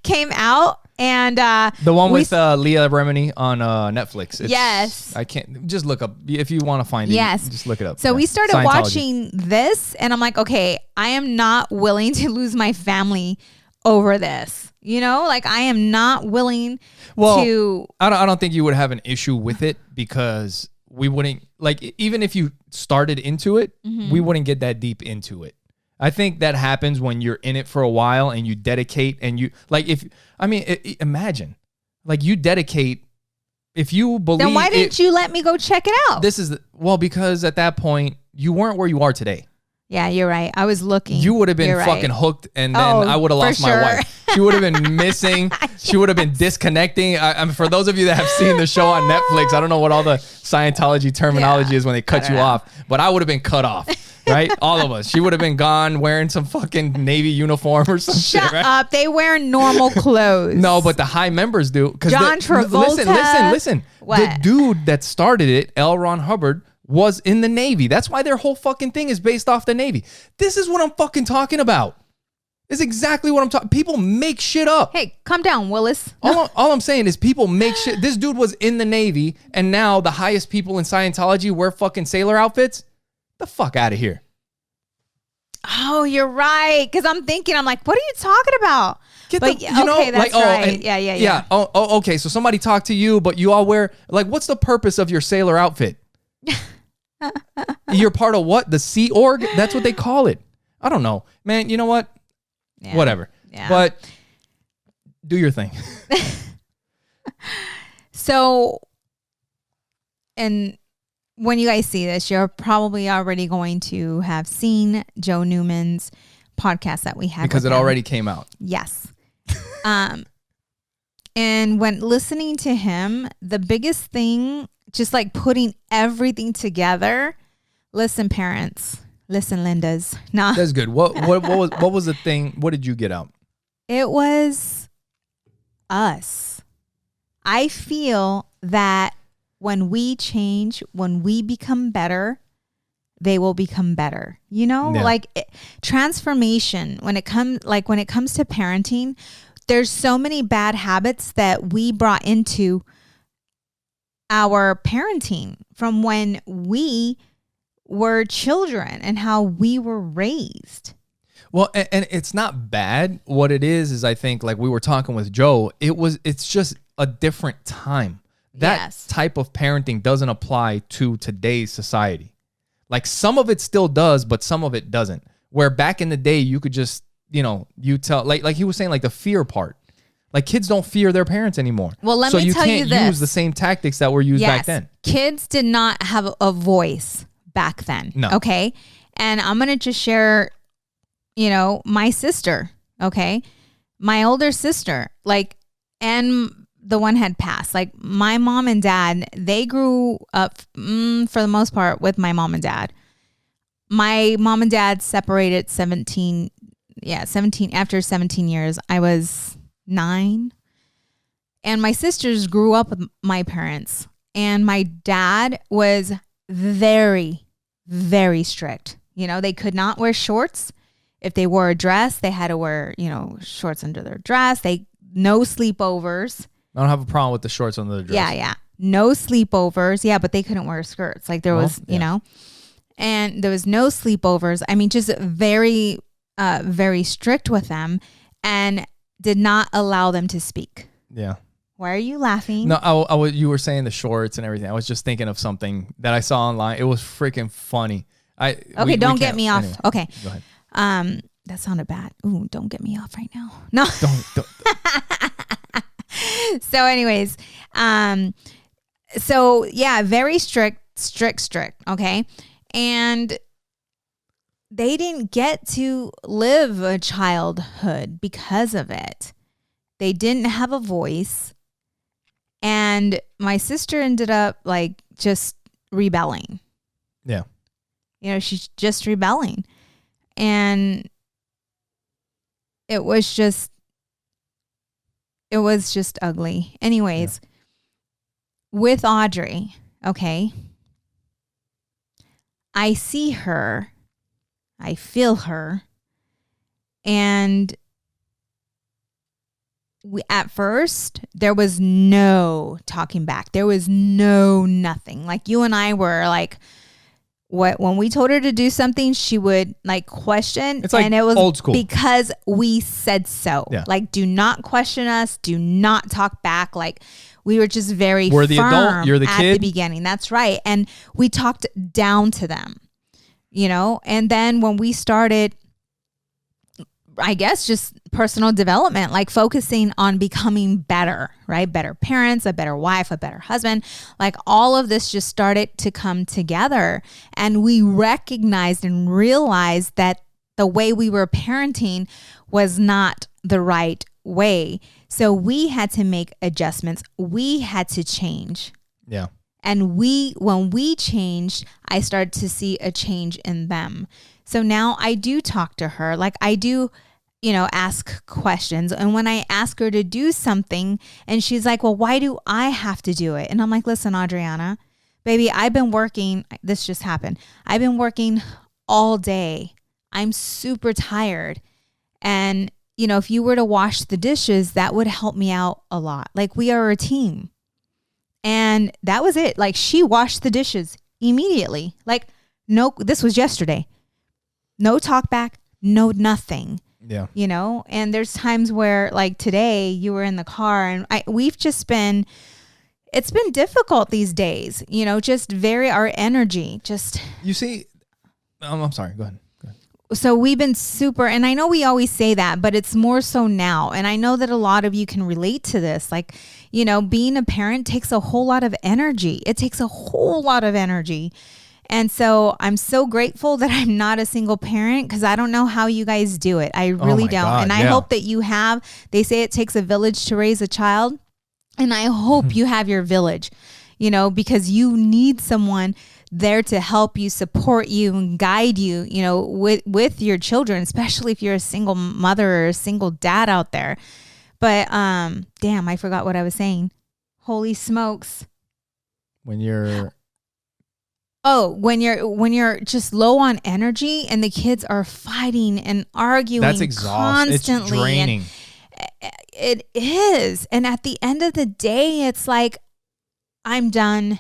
came out. And the one with Leah Remini on Netflix. Yes. I can't, just look up if you want to find it. Yes. Just look it up. So we started watching this, and I'm like, okay, I am not willing to lose my family over this. Like, I am not willing to. I don't think you would have an issue with it, because we wouldn't, like, even if you started into it, we wouldn't get that deep into it. I think that happens when you're in it for a while and you dedicate, and you, like, imagine, like, you dedicate, if you believe. Then why didn't you let me go check it out? Because at that point you weren't where you are today. Yeah, you're right. I was looking. You would have been fucking hooked, and then I would have lost my wife. She would have been missing. She would have been disconnecting. For those of you that have seen the show on Netflix, I don't know what all the Scientology terminology is when they cut you off, but I would have been cut off, right? All of us. She would have been gone wearing some fucking Navy uniform or some shit, right? Shut up. They wear normal clothes. No, but the high members do. John Travolta. Listen. What? The dude that started it, L. Ron Hubbard, was in the Navy. That's why their whole fucking thing is based off the Navy. This is what I'm fucking talking about. This is exactly what I'm talking. People make shit up. Hey, calm down, Willis. All I'm saying is people make shit. This dude was in the Navy, and now the highest people in Scientology wear fucking sailor outfits. The fuck out of here. Oh, you're right. Because I'm like, what are you talking about? That's right. Yeah. Oh, okay. So somebody talked to you, but you all wear, like, what's the purpose of your sailor outfit? You're part of what? The Sea Org? That's what they call it. I don't know, man. You know what? Yeah. Whatever. Yeah. But do your thing. So, and when you guys see this, you're probably already going to have seen Joe Newman's podcast that we have, because it already came out. Yes. And when listening to him, the biggest thing, just like putting everything together. Listen, parents. Listen, Lindas. Nah. That's good. What was the thing? What did you get out? It was us. I feel that when we change, when we become better, they will become better. Transformation, when it comes to parenting, there's so many bad habits that we brought into our parenting from when we were children and how we were raised. Well, and it's not bad. What it is I think, like we were talking with Joe, it's just a different time. That type of parenting doesn't apply to today's society. Like, some of it still does, but some of it doesn't. Where back in the day, you could just, you tell, like he was saying, like the fear part. Like, kids don't fear their parents anymore. Well, let me tell you this. So you can't use the same tactics that were used back then. Kids did not have a voice back then. No. Okay. And I'm going to just share, my sister. Okay. My older sister, and the one had passed. Like, my mom and dad, they grew up for the most part with my mom and dad. My mom and dad separated 17 after 17 years. I was 9. And my sisters grew up with my parents. And my dad was very, very strict. They could not wear shorts. If they wore a dress, they had to wear, shorts under their dress. no sleepovers. I don't have a problem with the shorts on the dress. Yeah. No sleepovers. Yeah, but they couldn't wear skirts. Like there was, you know, and there was no sleepovers. I mean, just very, very strict with them and did not allow them to speak. Yeah. Why are you laughing? No, you were saying the shorts and everything. I was just thinking of something that I saw online. It was freaking funny. Don't get me off. Anyway, okay. Go ahead. That sounded bad. Ooh, don't get me off right now. No. Don't. So anyways, so yeah, very strict. Okay. And they didn't get to live a childhood because of it. They didn't have a voice. And my sister ended up like just rebelling. Yeah. You know, she's just rebelling. And it was just ugly. Anyways, with Audrey, okay, I see her, I feel her, and at first, there was no talking back. There was nothing. Like you and I were like, when we told her to do something, she would like question. It's like and it was old school. Because we said so. Yeah. Like, do not question us. Do not talk back. Like we were just very We're the firm adult. You're the at kid. the beginning. That's right. And we talked down to them, you know, and then when we started, I guess just personal development, like focusing on becoming better, right? Better parents, a better wife, a better husband. Like all of this just started to come together. And we recognized and realized that the way we were parenting was not the right way. So we had to make adjustments. We had to change. Yeah. And when we changed, I started to see a change in them. So now I do talk to her. Like I do, you know, ask questions. And when I ask her to do something and she's like, well, why do I have to do it? And I'm like, listen, Adriana, baby, I've been working. This just happened. I've been working all day. I'm super tired. And, you know, if you were to wash the dishes, that would help me out a lot. Like we are a team. And that was it. Like she washed the dishes immediately. Like, no, this was yesterday. No talk back, no nothing. Yeah. You know, and there's times where like today you were in the car and it's been difficult these days, you know, just our energy just. You see, I'm sorry. Go ahead. So we've been super, and I know we always say that, but it's more so now. And I know that a lot of you can relate to this. Like, you know, being a parent takes a whole lot of energy. It takes a whole lot of energy. And so I'm so grateful that I'm not a single parent because I don't know how you guys do it. I really don't. God, and I hope that you have, they say it takes a village to raise a child. And I hope you have your village, you know, because you need someone there to help you, support you, and guide you, you know, with your children, especially if you're a single mother or a single dad out there. But damn, I forgot what I was saying. Holy smokes. When you're just low on energy and the kids are fighting and arguing, that's exhausting. Constantly. It's draining. And it is. And at the end of the day, it's like, I'm done.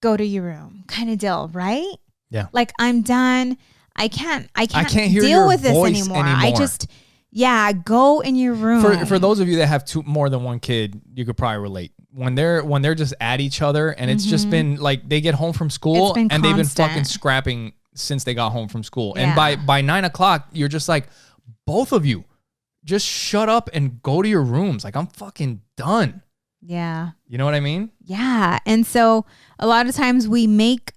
Go to your room kind of deal, right? Yeah. Like I'm done. I can't hear deal your with this voice anymore. I just, go in your room. For those of you that have more than one kid, you could probably relate. When they're just at each other and it's just been like they get home from school and they've been fucking scrapping since they got home from school. Yeah. And by 9 o'clock, you're just like, both of you just shut up and go to your rooms. Like I'm fucking done. Yeah. You know what I mean? Yeah. And so a lot of times we make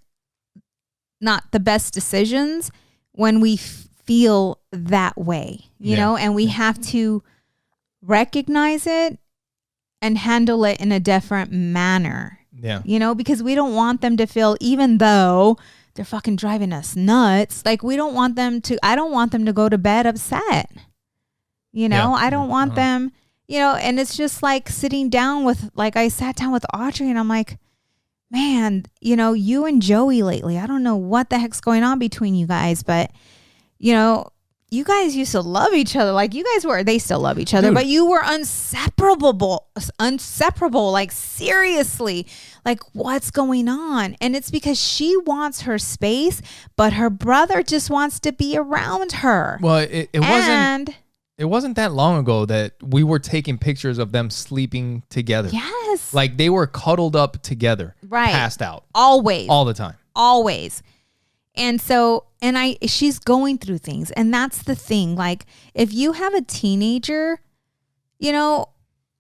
not the best decisions when we feel that way, you know, and we have to recognize it and handle it in a different manner. Yeah. You know, because we don't want them to feel, even though they're fucking driving us nuts, like I don't want them to go to bed upset. You know, I don't want them. You know, and it's just like sitting down with, like I sat down with Audrey and I'm like, man, you know, you and Joey lately, I don't know what the heck's going on between you guys, but, you know, you guys used to love each other. Like you guys were, they still love each other, but you were inseparable. Like seriously, like what's going on? And it's because she wants her space, but her brother just wants to be around her. Well, it wasn't that long ago that we were taking pictures of them sleeping together. Yes. Like they were cuddled up together. Right. Passed out. Always. All the time. Always. And so, she's going through things. And that's the thing. Like, if you have a teenager, you know,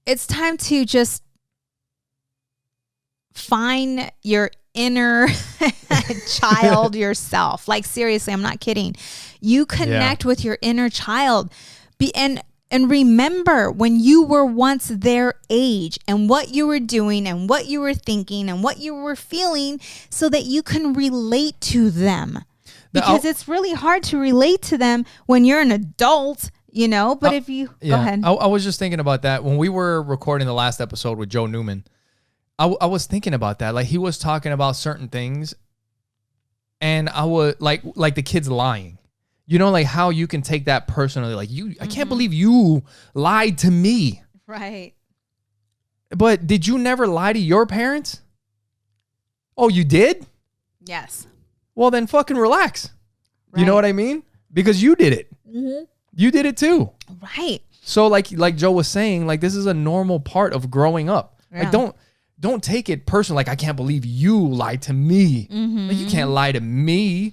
it's time to just find your inner child yourself. Like, seriously, I'm not kidding. You connect with your inner child. And remember when you were once their age and what you were doing and what you were thinking and what you were feeling so that you can relate to them. Because it's really hard to relate to them when you're an adult, you know, but if you go ahead. I was just thinking about that when we were recording the last episode with Joe Newman. I was thinking about that. Like he was talking about certain things and I was like the kids lying. You know, like how you can take that personally. Like I can't believe you lied to me. Right. But did you never lie to your parents? Oh, you did? Yes. Well, then fucking relax. Right. You know what I mean? Because you did it. Mm-hmm. You did it too. Right. So like Joe was saying, like this is a normal part of growing up. Yeah. Like don't take it personal. Like I can't believe you lied to me. Like you can't lie to me.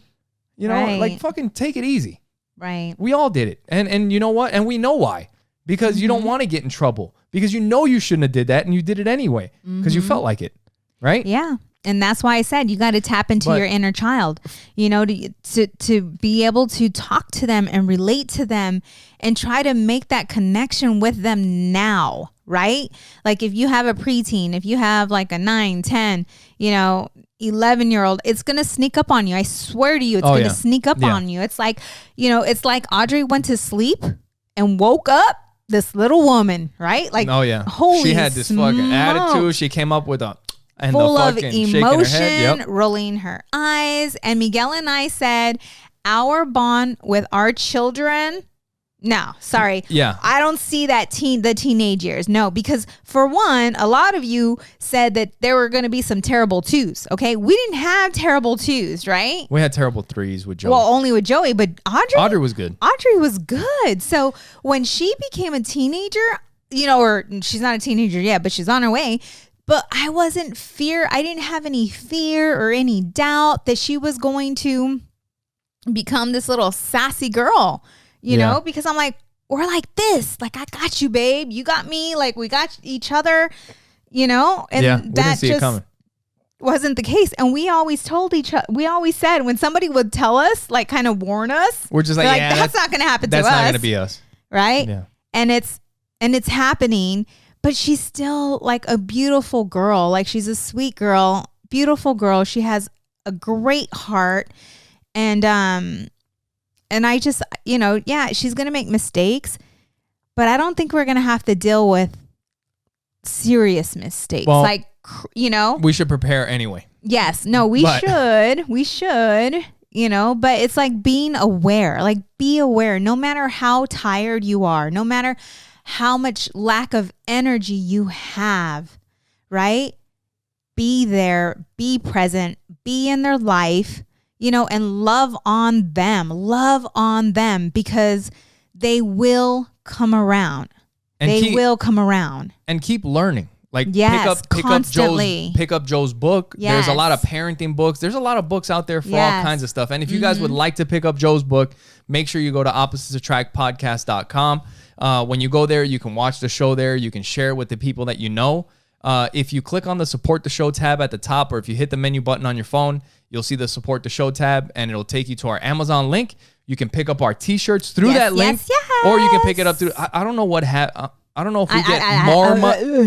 You know, like fucking take it easy. Right. We all did it. And you know what? And we know why. Because you don't want to get in trouble. Because you know you shouldn't have did that and you did it anyway. Because you felt like it. Right? Yeah. And that's why I said you got to tap into your inner child, you know, to be able to talk to them and relate to them and try to make that connection with them now, right? Like if you have a preteen, if you have like a 9, 10, you know, 11-year-old, it's going to sneak up on you. I swear to you, it's going to sneak up on you. It's like, you know, it's like Audrey went to sleep and woke up this little woman, right? Like, holy she had this fucking attitude. She came up with full of emotion, rolling her eyes. And Miguel and I said, our bond with our children, no, sorry. Yeah. I don't see that the teenage years. No, because for one, a lot of you said that there were going to be some terrible twos. Okay. We didn't have terrible twos, right? We had terrible threes with Joey. Well, only with Joey, but Audrey was good. Audrey was good. So when she became a teenager, you know, or she's not a teenager yet, but she's on her way. But I didn't have any fear or any doubt that she was going to become this little sassy girl, you know, because I'm like, we're like this, like, I got you, babe. You got me. Like we got each other, you know, and that just wasn't the case. And we always told each other, we always said when somebody would tell us, like kind of warn us, we're just like, that's not going to happen to us. That's not going to be us. Right. Yeah. And it's happening. But she's still like a beautiful girl. Like she's a sweet girl, beautiful girl. She has a great heart. And I just, you know, she's going to make mistakes, but I don't think we're going to have to deal with serious mistakes. Well, like, you know, we should prepare anyway. Yes. No, we should, you know, but it's like being aware, like be aware no matter how tired you are, no matter how much lack of energy you have, right? Be there, be present, be in their life, you know, and love on them because they will come around. And will come around. And keep learning. Like constantly. Pick up Joe's book. Yes. There's a lot of parenting books. There's a lot of books out there for all kinds of stuff. And if you guys would like to pick up Joe's book, make sure you go to oppositesattractpodcast.com. When you go there, you can watch the show there. You can share it with the people that you know. If you click on the support the show tab at the top, or if you hit the menu button on your phone, you'll see the support the show tab and it'll take you to our Amazon link. You can pick up our t-shirts through that link, or you can pick it up through, I don't know I don't know if we get more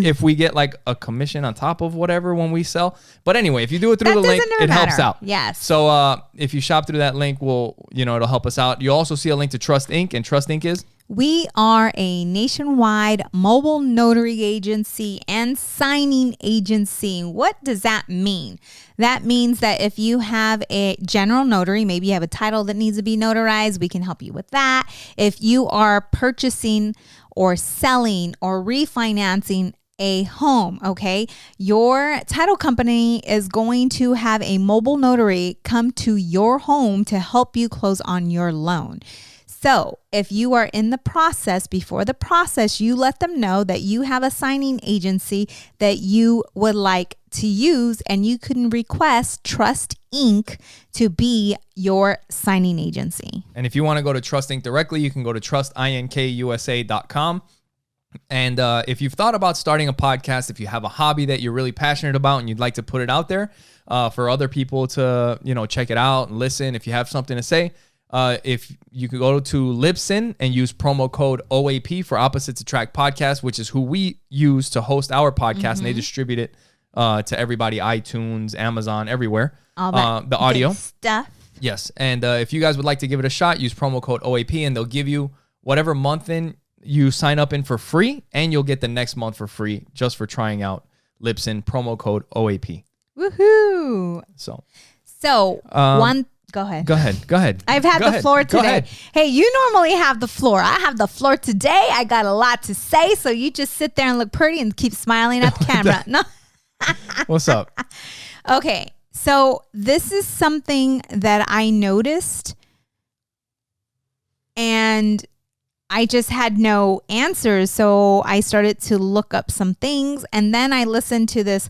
if we get like a commission on top of whatever when we sell. But anyway, if you do it through the link, it helps out. Yes. So if you shop through that link, it'll help us out. You also see a link to Trust Inc. And Trust Inc. is We are a nationwide mobile notary agency and signing agency. What does that mean? That means that if you have a general notary, maybe you have a title that needs to be notarized, we can help you with that. If you are purchasing or selling or refinancing a home, okay, your title company is going to have a mobile notary come to your home to help you close on your loan. So if you are in the process, before the process, you let them know that you have a signing agency that you would like to use, and you can request Trust Inc. to be your signing agency. And if you want to go to Trust Inc. directly, you can go to trustinkusa.com. And if you've thought about starting a podcast, if you have a hobby that you're really passionate about and you'd like to put it out there for other people to, check it out and listen, if you have something to say, if you could go to Libsyn and use promo code OAP for Opposites Attract Podcast, which is who we use to host our podcast, and they distribute it to everybody, iTunes, Amazon, everywhere. All that the audio stuff. Yes. And if you guys would like to give it a shot, use promo code OAP, and they'll give you whatever month in you sign up in for free, and you'll get the next month for free just for trying out Libsyn, promo code OAP. Woohoo. So Go ahead. Go ahead. I've had the floor today. Hey, you normally have the floor. I have the floor today. I got a lot to say, so you just sit there and look pretty and keep smiling at the camera. No. What's up? Okay, so this is something that I noticed, and I just had no answers, so I started to look up some things, and then I listened to this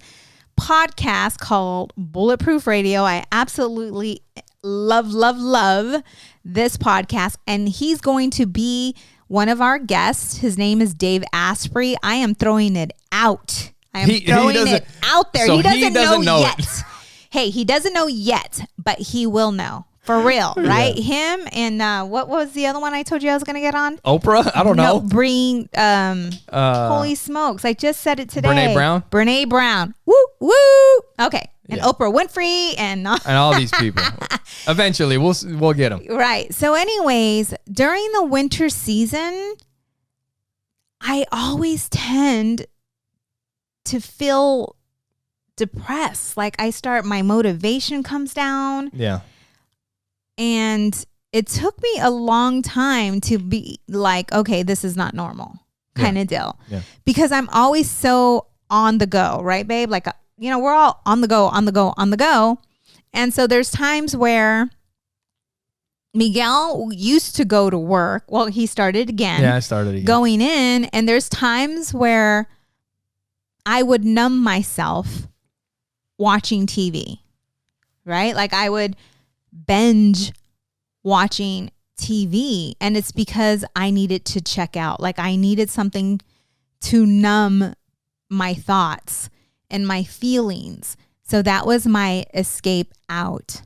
podcast called Bulletproof Radio. I absolutely love this podcast, and he's going to be one of our guests. His name is Dave Asprey. I am throwing it out. I am throwing it out there. So he doesn't know yet. It. Hey, he doesn't know yet, but he will know. For real, right? Yeah. Him and what was the other one I told you I was going to get on? Oprah? I don't know. Holy smokes. I just said it today. Brene Brown? Woo, woo. Okay. And Oprah Winfrey and all these people. Eventually, we'll get them. Right. So anyways, during the winter season, I always tend to feel depressed. Like my motivation comes down. Yeah. And it took me a long time to be like, okay, this is not normal kind of deal. Yeah. Because I'm always so on the go, right, babe? Like, we're all on the go. And so there's times where Miguel used to go to work. Well, he started again. Yeah, I started again. Going in. And there's times where I would numb myself watching TV, right? Like I would binge watching TV, and it's because I needed to check out. Like I needed something to numb my thoughts and my feelings. So that was my escape out.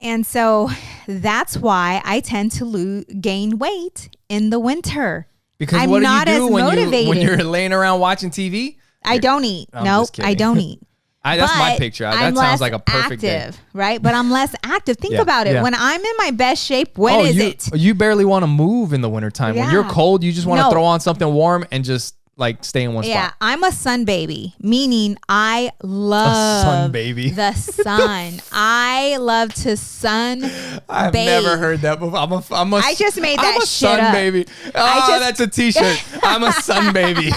And so that's why I tend to gain weight in the winter. Because I'm what do not you do as when you're laying around watching TV? I don't eat. No, I don't eat. That's my picture. That sounds like a perfect active, day. Right? But I'm less active. Think about it. Yeah. When I'm in my best shape, when is it? You barely want to move in the wintertime. Yeah. When you're cold, you just want to throw on something warm and just like stay in one spot. Yeah, I'm a sun baby, meaning I love a sun baby. The sun. I love to sun. I've never heard that before. I just made that I'm a shit sun up. baby. Oh, that's a t-shirt. I'm a sun baby.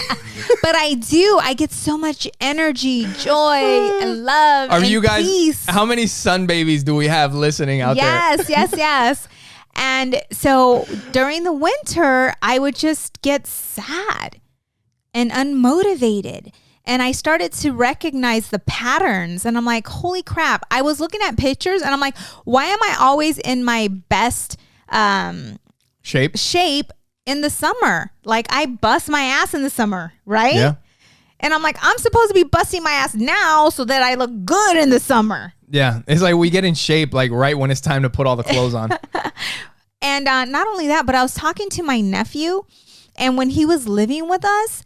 But I do. I get so much energy, joy, and love. Are and you guys? Peace. How many sun babies do we have listening out there? Yes. And so during the winter, I would just get sad and unmotivated. And I started to recognize the patterns. And I'm like, holy crap. I was looking at pictures and I'm like, why am I always in my best shape in the summer? Like I bust my ass in the summer, right? Yeah. And I'm like, I'm supposed to be busting my ass now so that I look good in the summer. Yeah. It's like we get in shape like right when it's time to put all the clothes on. And not only that, but I was talking to my nephew, and when he was living with us,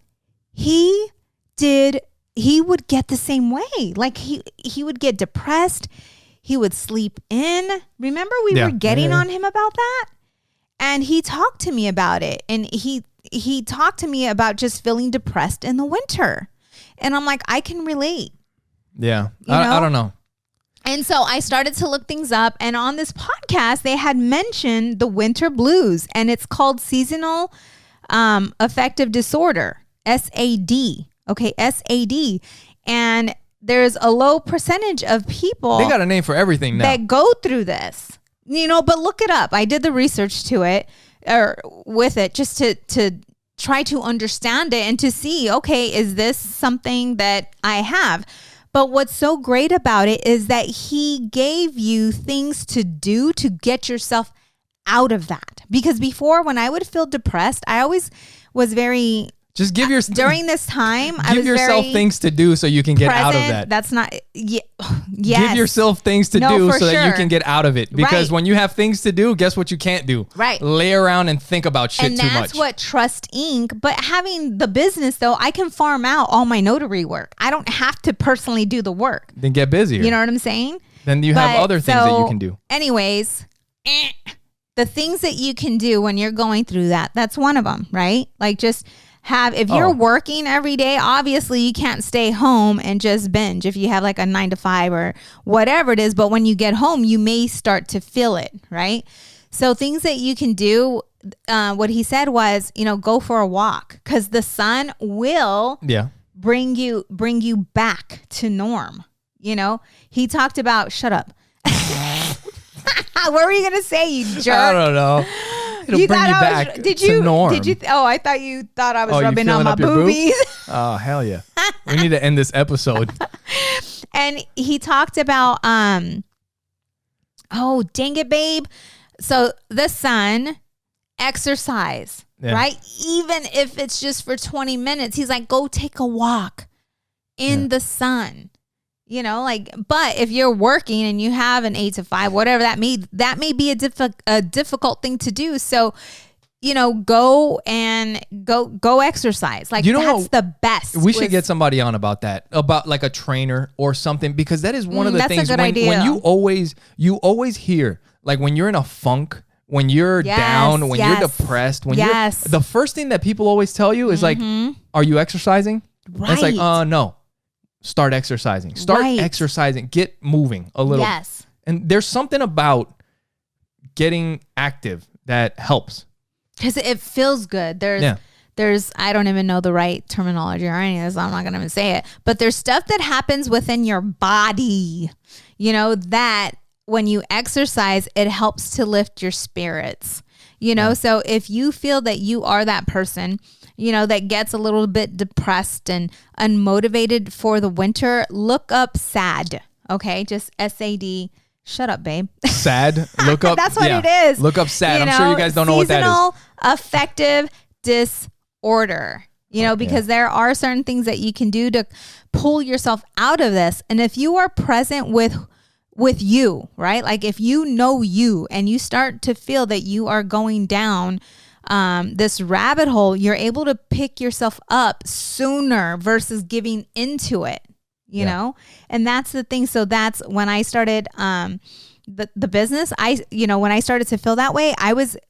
he would get the same way. Like he would get depressed. He would sleep in. Remember we were getting on him about that? And he talked to me about it. And he talked to me about just feeling depressed in the winter. And I'm like, I can relate. Yeah. I don't know. And so I started to look things up. And on this podcast, they had mentioned the winter blues. And it's called seasonal affective disorder, SAD. Okay, SAD. And there's a low percentage of people. They got a name for everything now. That go through this. But look it up. I did the research to it or with it just to try to understand it and to see, okay, is this something that I have? But what's so great about it is that he gave you things to do to get yourself out of that. Because before, when I would feel depressed, I always was very... Just give yourself during this time. I was yourself things to do so you can get out of that. That's not. Yes. Give yourself things to do so that you can get out of it. Because right. when you have things to do, guess what you can't do? Right. Lay around and think about shit too much. And that's what Trust Inc. But having the business though, I can farm out all my notary work. I don't have to personally do the work. Then get busier. You know what I'm saying? Then you have other things that you can do. Anyways, the things that you can do when you're going through that. That's one of them, right? Like just. If you're working every day, obviously you can't stay home and just binge if you have like a 9 to 5 or whatever it is. But when you get home, you may start to feel it, right? So things that you can do, what he said was, go for a walk because the sun will bring you back to norm. He talked about, shut up. What were you going to say, you jerk? I don't know. It'll bring you back to norm. Did you? I thought you thought I was rubbing on my boobies. Oh, hell yeah. We need to end this episode. And he talked about, oh, dang it, babe. So the sun, exercise, right? Even if it's just for 20 minutes, he's like, go take a walk in the sun. But if you're working and you have an 8 to 5, whatever that may be a difficult thing to do. So, go exercise. That's the best. We should get somebody on about that, about like a trainer or something, because that is one of the things when you always hear, like when you're in a funk, when you're down, when you're depressed, when you're, the first thing that people always tell you is like, are you exercising? Right. And it's like, no. Start exercising. Exercising. Get moving a little. Yes. And there's something about getting active that helps. Because it feels good. There's I don't even know the right terminology or anything, so I'm not going to even say it. But there's stuff that happens within your body, that when you exercise, it helps to lift your spirits. So if you feel that you are that person, that gets a little bit depressed and unmotivated for the winter, look up SAD. Okay. Just SAD. Shut up, babe. SAD. Look up. That's what it is. Look up SAD. I'm sure you guys don't know what that is. Seasonal affective disorder. Because there are certain things that you can do to pull yourself out of this. And if you are present with you, right? Like if you know you and you start to feel that you are going down this rabbit hole, you're able to pick yourself up sooner versus giving into it, you know? And that's the thing. So that's when I started the business. When I started to feel that way,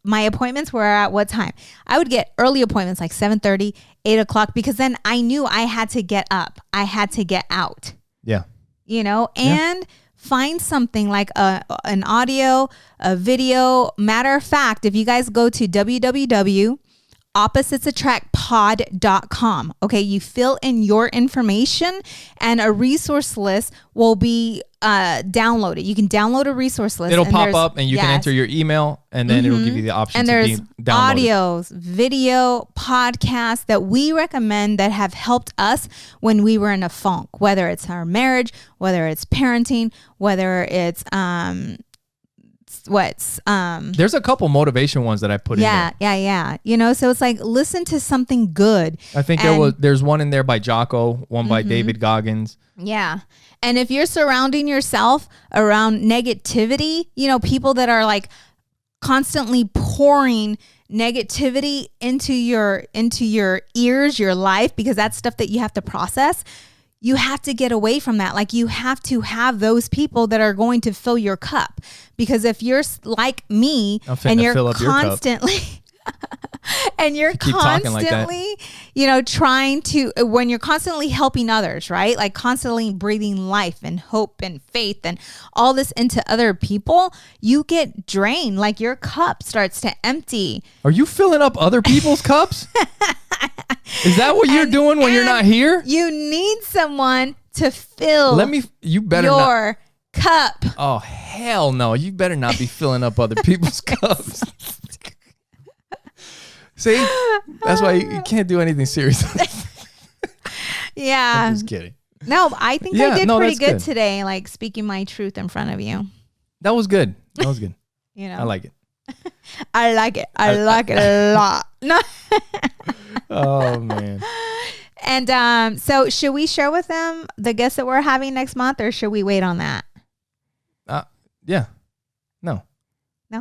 my appointments were at what time? I would get early appointments like 7:30, 8 o'clock, because then I knew I had to get up. I had to get out. Yeah. And find something like an audio, a video. Matter of fact, if you guys go to www.oppositesattractpod.com, okay, you fill in your information and a resource list will be downloaded. You can download a resource list. It'll pop up and you can enter your email and then it'll give you the option to be downloaded. Audios, video, podcasts that we recommend that have helped us when we were in a funk, whether it's our marriage, whether it's parenting, whether it's there's a couple motivation ones that I put in there. Yeah. So it's like, listen to something good. I think there's one in there by Jocko, one by David Goggins. Yeah. And if you're surrounding yourself around negativity, people that are like constantly pouring negativity into your ears, your life, because that's stuff that you have to process, you have to get away from that. Like you have to have those people that are going to fill your cup, because if you're like me and you're constantly and you're constantly, trying to, when you're constantly helping others, right? Like constantly breathing life and hope and faith and all this into other people, you get drained. Like your cup starts to empty. Are you filling up other people's cups? Is that what you're doing when you're not here? You need someone to fill you better your cup. Oh, hell no. You better not be filling up other people's cups. See? That's why you can't do anything serious. Yeah. I'm just kidding. No, I think I did pretty good today, like speaking my truth in front of you. That was good. That was good. I like it. I like it. I like it a lot. No. Oh, man. And so should we share with them the guests that we're having next month, or should we wait on that? Yeah. No.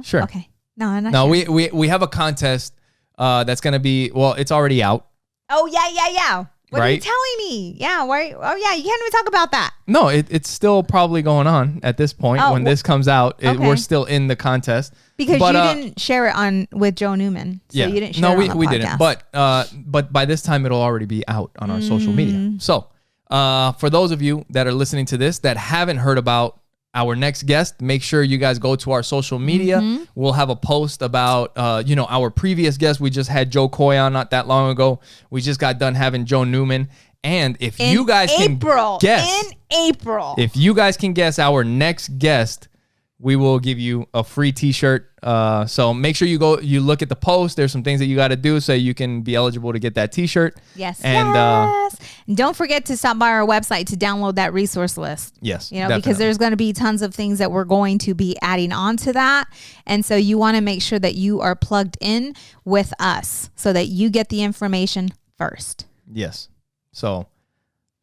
Sure. Okay. No, I'm not No, sure. we have a contest that's going to be, well, it's already out. Oh, yeah. What are you telling me? Yeah. Why? Oh, yeah. You can't even talk about that. No, it's still probably going on at this point. When this comes out, we're still in the contest. Because you didn't share it with Joe Newman. So you didn't share it on the we podcast. didn't. But by this time, it'll already be out on our social media. So for those of you that are listening to this that haven't heard about our next guest, make sure you guys go to our social media. We'll have a post about, our previous guest. We just had Joe Coy on not that long ago. We just got done having Joe Newman. And if you guys can guess, if you guys can guess our next guest, we will give you a free t-shirt. So make sure you look at the post. There's some things that you got to do so you can be eligible to get that t-shirt. Yes. And and don't forget to stop by our website to download that resource list. Yes. Because there's going to be tons of things that we're going to be adding on to that. And so you want to make sure that you are plugged in with us so that you get the information first. Yes. So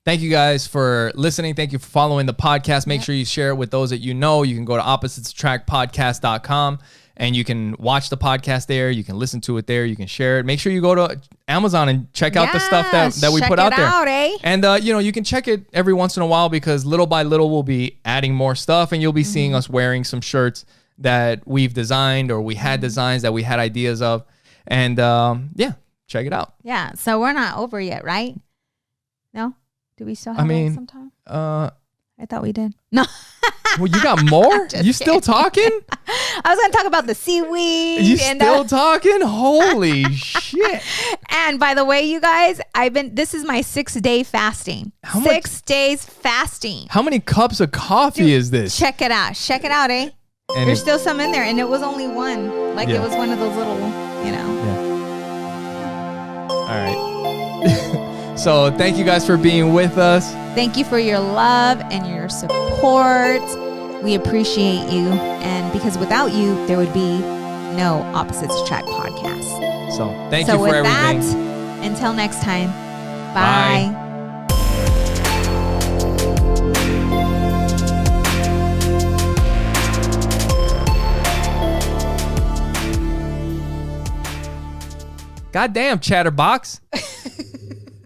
thank you guys for listening. Thank you for following the podcast. Make sure you share it with those that you know. You can go to oppositestrackpodcast.com and you can watch the podcast there. You can listen to it there. You can share it. Make sure you go to Amazon and check out the stuff that we put out there. And, you can check it every once in a while because little by little we'll be adding more stuff and you'll be seeing us wearing some shirts that we've designed or we had designs that we had ideas of. And, check it out. Yeah. So we're not over yet, right? No? Do we still have some time? I thought we did. No. Well, you got more? You still talking? I was going to talk about the seaweed. You still talking? Holy shit. And by the way, you guys, this is my 6-day fasting. 6 days fasting. How many cups of coffee is this? Check it out. Check it out, eh? And there's still some in there. And it was only one. Like it was one of those little, Yeah. All right. So thank you guys for being with us. Thank you for your love and your support. We appreciate you. And because without you, there would be no Opposites Track podcast. So thank you for everything. So with that, until next time, bye. Goddamn, Chatterbox.